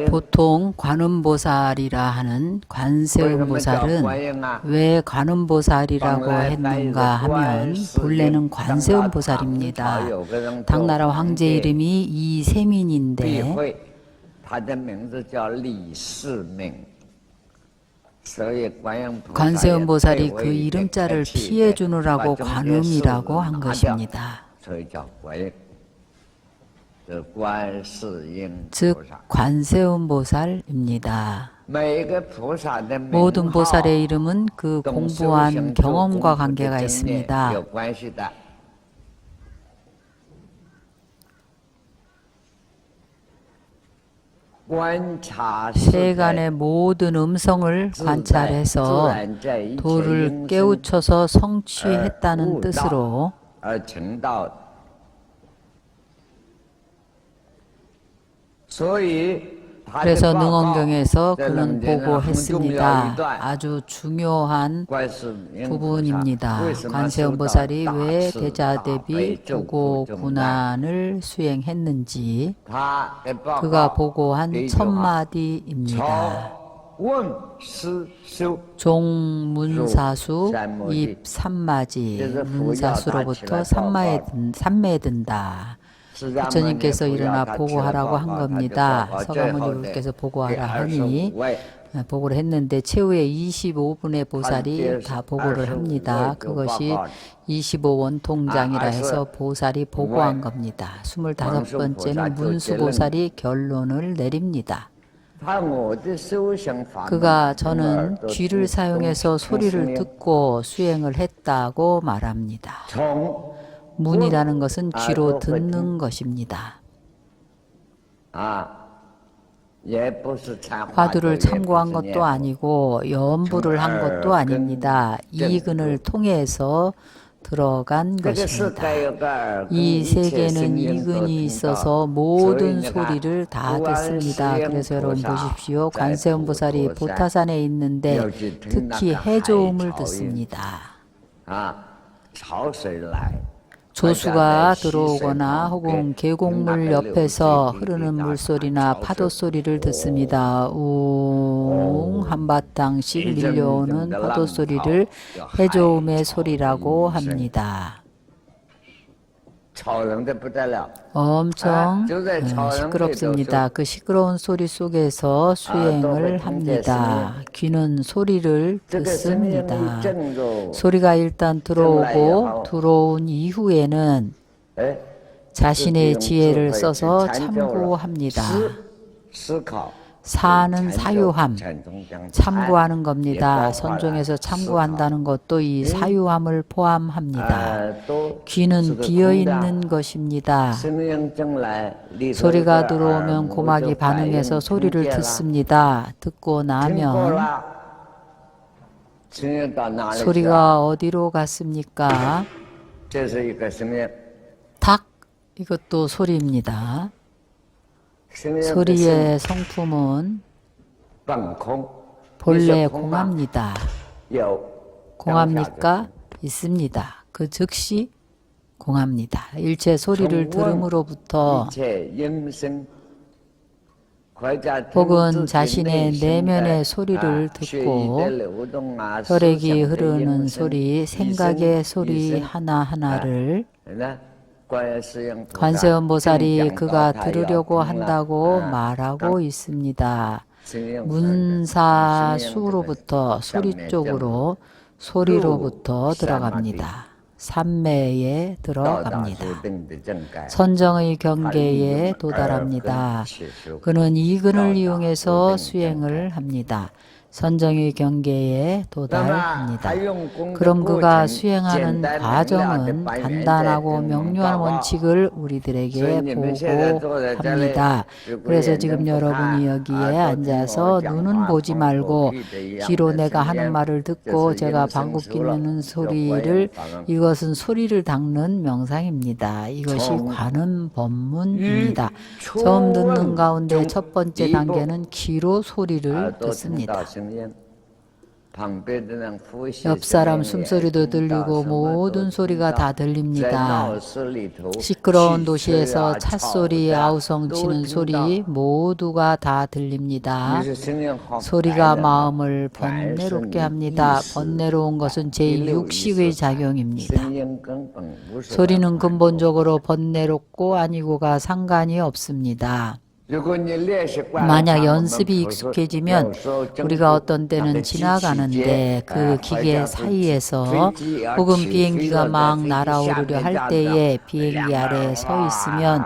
보통 관음보살이라 하는 관세음보살은 왜 관음보살이라고 했는가 하면 본래는 관세음보살입니다. 당나라 황제 이름이 이세민인데 관세음보살이 그 이름자를 피해 주느라고 관음이라고 한 것입니다. 즉 관세음보살입니다. 모든 보살의 이름은 그 공부한 경험과 관계가 있습니다. 세간의 모든 음성을 관찰해서 도를 깨우쳐서 성취했다는 뜻으로 그래서 능언경에서 그는 보고했습니다. 아주 중요한 부분입니다. 관세음보살이 왜 대자대비 부고군안을 수행했는지 그가 보고한 첫마디입니다. 종문사수 입삼마지 문사수로부터 삼매에 든다. 부처님께서 일어나 보고하라고 한 겁니다. 서가모니부께서 보고하라 하니 보고를 했는데 최후에 25분의 보살이 다 보고를 합니다. 그것이 25원통장이라 해서 보살이 보고한 겁니다. 25번째는 문수보살이 결론을 내립니다. 그가 저는 귀를 사용해서 소리를 듣고 수행을 했다고 말합니다. 문이라는 것은 귀로 듣는 것입니다. 화두를 참고한 것도 아니고 연부를 한 것도 아닙니다. 이근을 통해서 들어간 것입니다. 이 세계는 이근이 있어서 모든 소리를 다 듣습니다. 그래서 여러분 보십시오. 관세음보살이 보타산에 있는데 특히 해조음을 듣습니다. 조수가 들어오거나 혹은 계곡물 옆에서 흐르는 물소리나 파도 소리를 듣습니다. 웅 한바탕씩 밀려오는 파도 소리를 해조음의 소리라고 합니다. 엄청 시끄럽습니다. 그 시끄러운 소리 속에서 수행을 합니다. 귀는 소리를 듣습니다. 소리가 일단 들어오고 들어온 이후에는 자신의 지혜를 써서 참고합니다. 사는 사유함, 참고하는 겁니다. 선종에서 참고한다는 것도 이 사유함을 포함합니다. 귀는 비어있는 것입니다. 소리가 들어오면 고막이 반응해서 소리를 듣습니다. 듣고 나면 소리가 어디로 갔습니까? 닭, 이것도 소리입니다. 소리의 성품은 본래 공합니다. 공합니까? 있습니다. 그 즉시 공합니다. 일체 소리를 들음으로부터 혹은 자신의 내면의 소리를 듣고 혈액이 흐르는 소리, 생각의 소리 하나하나를 관세음보살이 그가 들으려고 한다고 말하고 있습니다. 문사수로부터 소리 쪽으로 소리로부터 들어갑니다. 삼매에 들어갑니다. 선정의 경계에 도달합니다. 그는 이근을 이용해서 수행을 합니다. 선정의 경계에 도달합니다. 그럼 그가 수행하는 과정은 간단하고 명료한 원칙을 우리들에게 보고합니다. 그래서 지금 여러분이 여기에 앉아서 눈은 보지 말고 귀로 내가 하는 말을 듣고 제가 방귀 뀌는 소리를, 이것은 소리를 닦는 명상입니다. 이것이 관음 법문입니다. 처음 듣는 가운데 첫 번째 단계는 귀로 소리를 듣습니다. 옆 사람 숨소리도 들리고 모든 소리가 다 들립니다. 시끄러운 도시에서 찻소리, 아우성 치는 소리 모두가 다 들립니다. 소리가 마음을 번뇌롭게 합니다. 번뇌로운 것은 제6식의 작용입니다. 소리는 근본적으로 번뇌롭고 아니고가 상관이 없습니다. 만약 연습이 익숙해지면 우리가 어떤 때는 지나가는데 그 기계 사이에서 혹은 비행기가 막 날아오르려 할 때에 비행기 아래에 서 있으면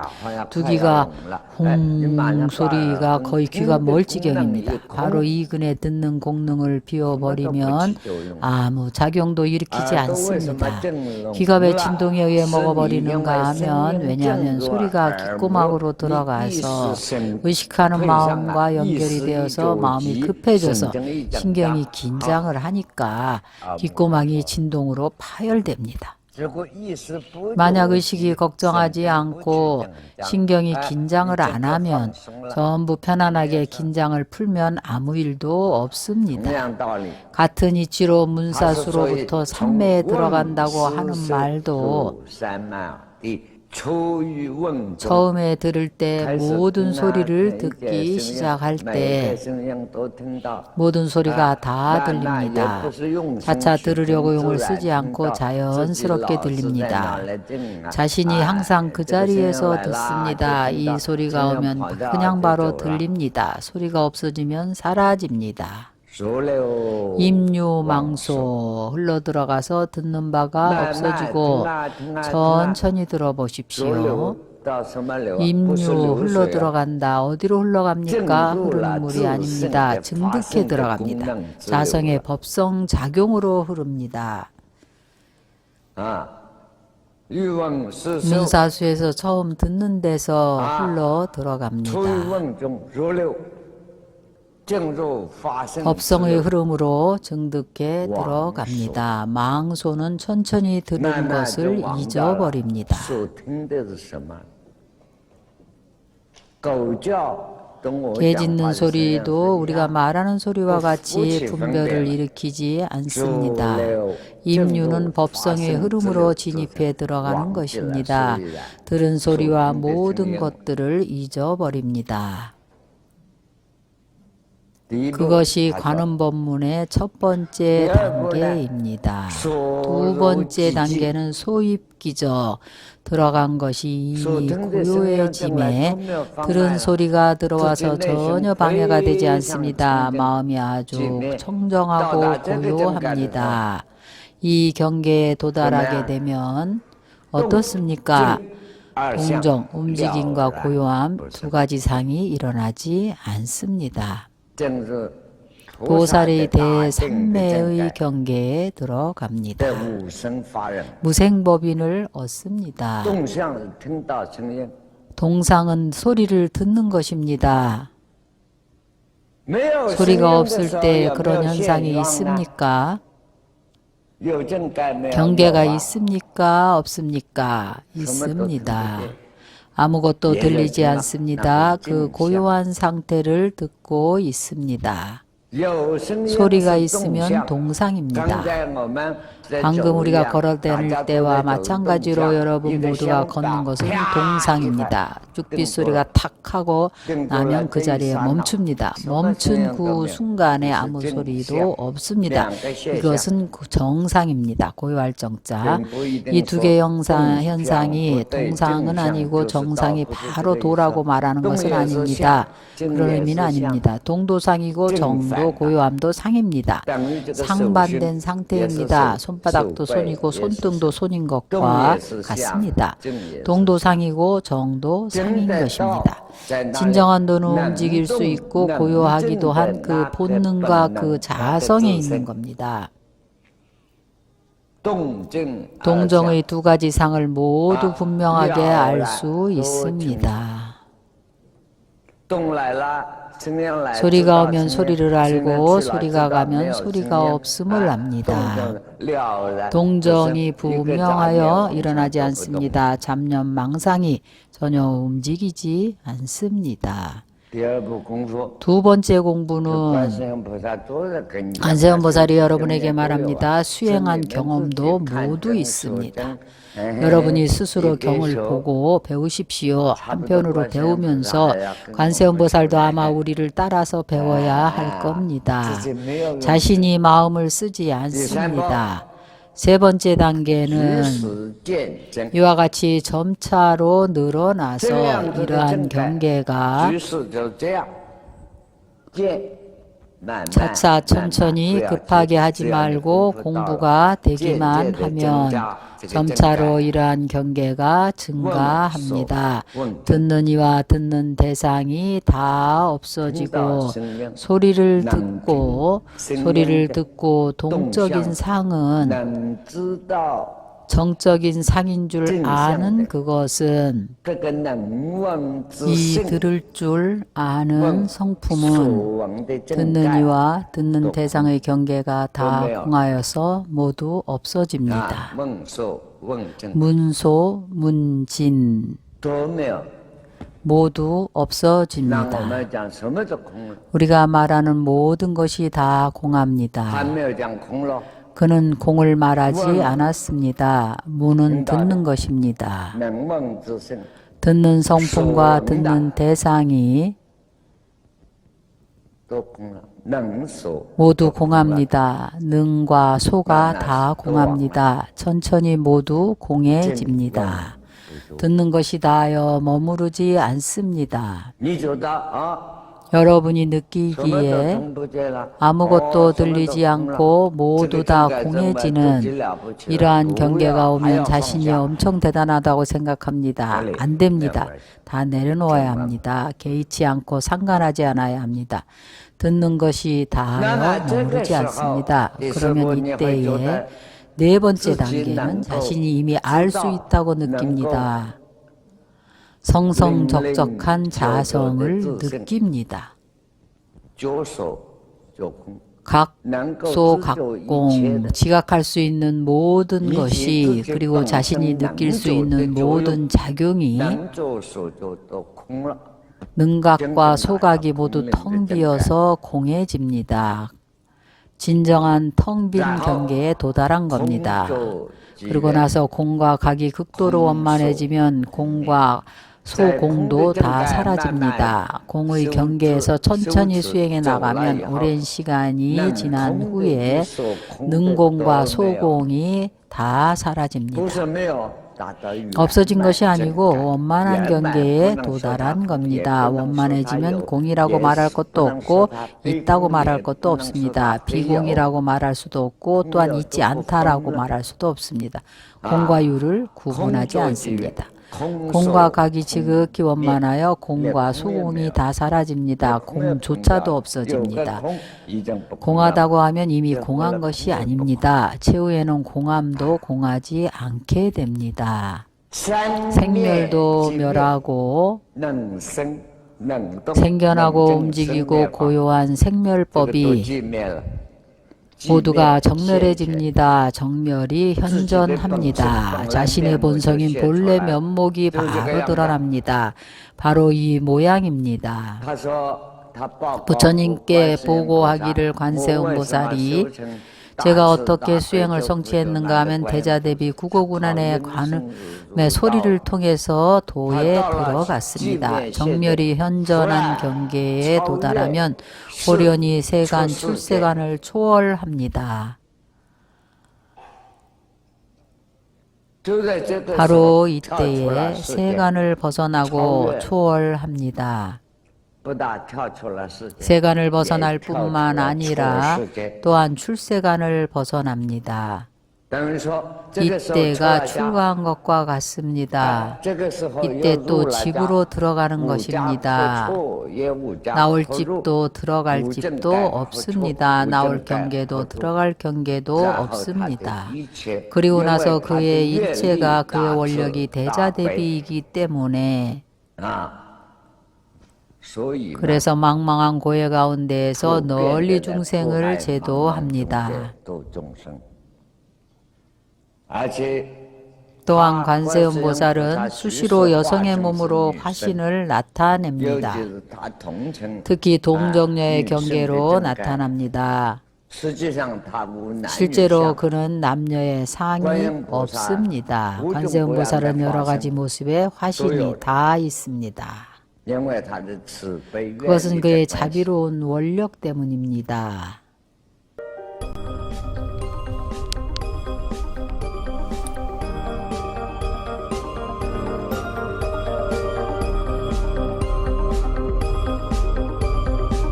두 귀가 홍 소리가 거의 귀가 멀 지경입니다. 바로 이 근에 듣는 공능을 비워버리면 아무 작용도 일으키지 않습니다. 귀가 왜 진동에 의해 먹어버리는가 하면 왜냐하면 소리가 귓고막으로 들어가서 의식하는 마음과 연결이 되어서 마음이 급해져서 신경이 긴장을 하니까 귓고막이 진동으로 파열됩니다. 만약 의식이 걱정하지 않고 신경이 긴장을 안 하면 전부 편안하게 긴장을 풀면 아무 일도 없습니다. 같은 이치로 문사수로부터 삼매에 들어간다고 하는 말도 처음에 들을 때 모든 소리를 듣기 시작할 때 모든 소리가 다 들립니다. 차차 들으려고 용을 쓰지 않고 자연스럽게 들립니다. 자신이 항상 그 자리에서 듣습니다. 이 소리가 오면 그냥 바로 들립니다. 소리가 없어지면 사라집니다. 임유망소 흘러들어가서 듣는 바가 없어지고 천천히 들어보십시오. 임유 흘러들어간다. 어디로 흘러갑니까? 흐르는 물이 아닙니다. 증득해 들어갑니다. 자성의 법성 작용으로 흐릅니다. 문사수에서 처음 듣는 데서 흘러 들어갑니다. 법성의 흐름으로 증득해 들어갑니다. 망소는 천천히 들은 것을 잊어버립니다. 개 짖는 소리도 우리가 말하는 소리와 같이 분별을 일으키지 않습니다. 임유는 법성의 흐름으로 진입해 들어가는 것입니다. 들은 소리와 모든 것들을 잊어버립니다. 그것이 관음법문의 첫 번째 단계입니다. 두 번째 단계는 소입기죠. 들어간 것이 이미 고요해짐에 들은 소리가 들어와서 전혀 방해가 되지 않습니다. 마음이 아주 청정하고 고요합니다. 이 경계에 도달하게 되면 어떻습니까? 동정, 움직임과 고요함 두 가지 상이 일어나지 않습니다. 보살의 대삼매의 경계에 들어갑니다. 무생법인을 얻습니다. 동상은 소리를 듣는 것입니다. 소리가 없을 때 그런 현상이 있습니까? 경계가 있습니까? 없습니까? 있습니다. 아무것도 들리지 않습니다. 그 고요한 상태를 듣고 있습니다. 소리가 있으면 동상입니다. 방금 우리가 걸어다닐 때와 마찬가지로 여러분 모두가 걷는 것은 동상입니다. 뚝빛 소리가 탁 하고 나면 그 자리에 멈춥니다. 멈춘 그 순간에 아무 소리도 없습니다. 이것은 정상입니다. 고요할 정자. 이 두 개의 현상이 동상은 아니고 정상이 바로 도라고 말하는 것은 아닙니다. 그런 의미는 아닙니다. 동도상이고 정도 고요함도 상입니다. 상반된 상태입니다. 손바닥도 손이고 손등도 손인 것과 같습니다. 동도상이고 정도 상인 것입니다. 진정한 도는 움직일 수 있고 고요하기도 한 그 본능과 그 자성에 있는 겁니다. 동정의 두 가지 상을 모두 분명하게 알 수 있습니다. 소리가 오면 소리를 알고 소리가 가면 소리가 없음을 압니다. 동정이 분명하여 일어나지 않습니다. 잡념 망상이 전혀 움직이지 않습니다. 두 번째 공부는 관세음 보살이 여러분에게 말합니다. 수행한 경험도 모두 있습니다. 여러분이 스스로 경을 보고 배우십시오. 한편으로 배우면서 관세음 보살도 아마 우리를 따라서 배워야 할 겁니다. 자신이 마음을 쓰지 않습니다. 세 번째 단계는 이와 같이 점차로 늘어나서 이러한 경계가 차차 천천히 급하게 하지 말고 공부가 되기만 하면 점차로 이러한 경계가 증가합니다. 듣는 이와 듣는 대상이 다 없어지고 소리를 듣고 동적인 상은 정적인 상인 줄 아는 그것은 이 들을 줄 아는 성품은 듣는 이와 듣는 대상의 경계가 다 공하여서 모두 없어집니다. 문소, 문진 모두 없어집니다. 우리가 말하는 모든 것이 다 공합니다. 그는 공을 말하지 않았습니다. 무는 듣는 것입니다. 듣는 성품과 듣는 대상이 모두 공합니다. 능과 소가 다 공합니다. 천천히 모두 공해집니다. 듣는 것이 다하여 머무르지 않습니다. 여러분이 느끼기에 아무것도 들리지 않고 모두 다 공해지는 이러한 경계가 오면 자신이 엄청 대단하다고 생각합니다. 안 됩니다. 다 내려놓아야 합니다. 개의치 않고 상관하지 않아야 합니다. 듣는 것이 다하여 머무르지 않습니다. 그러면 이때에 네 번째 단계는 자신이 이미 알 수 있다고 느낍니다. 성성적적한 자성을 느낍니다. 각소 각공 지각할 수 있는 모든 것이 그리고 자신이 느낄 수 있는 모든 작용이 능각과 소각이 모두 텅 비어서 공해집니다. 진정한 텅 빈 경계에 도달한 겁니다. 그리고 나서 공과 각이 극도로 원만해지면 공과 소공도 다 사라집니다. 공의 경계에서 천천히 수행해 나가면 오랜 시간이 지난 후에 능공과 소공이 다 사라집니다. 없어진 것이 아니고 원만한 경계에 도달한 겁니다. 원만해지면 공이라고 말할 것도 없고 있다고 말할 것도 없습니다. 비공이라고 말할 수도 없고 또한 있지 않다라고 말할 수도 없습니다. 공과 유를 구분하지 않습니다. 공과 각이 지극히 원만하여 공과 소공이 다 사라집니다. 공조차도 없어집니다. 공하다고 하면 이미 공한 것이 아닙니다. 최후에는 공함도 공하지 않게 됩니다. 생멸도 멸하고 생겨나고 움직이고 고요한 생멸법이 모두가 정멸해집니다. 정멸이 현전합니다. 자신의 본성인 본래 면목이 바로 드러납니다. 바로 이 모양입니다. 부처님께 보고하기를 관세음보살이 제가 어떻게 수행을 성취했는가 하면 대자대비 국어군안의 관음의 소리를 통해서 도에 들어갔습니다. 정멸이 현전한 경계에 도달하면 호련히 세간, 출세간을 초월합니다. 바로 이때에 세간을 벗어나고 초월합니다. 세간을 벗어날 뿐만 아니라 또한 출세간을 벗어납니다. 이때가 출가한 것과 같습니다. 이때 또 집으로 들어가는 것입니다. 나올 집도 들어갈 집도 없습니다. 나올 경계도 들어갈 경계도 없습니다. 그리고 나서 그의 일체가 그의 원력이 대자대비이기 때문에 그래서 망망한 고해 가운데에서 널리 중생을 제도합니다. 또한 관세음보살은 수시로 여성의 몸으로 화신을 나타냅니다. 특히 동정녀의 경계로 나타납니다. 실제로 그는 남녀의 상이 없습니다. 관세음보살은 여러 가지 모습의 화신이 다 있습니다. 그것은 그의 자비로운 원력 때문입니다.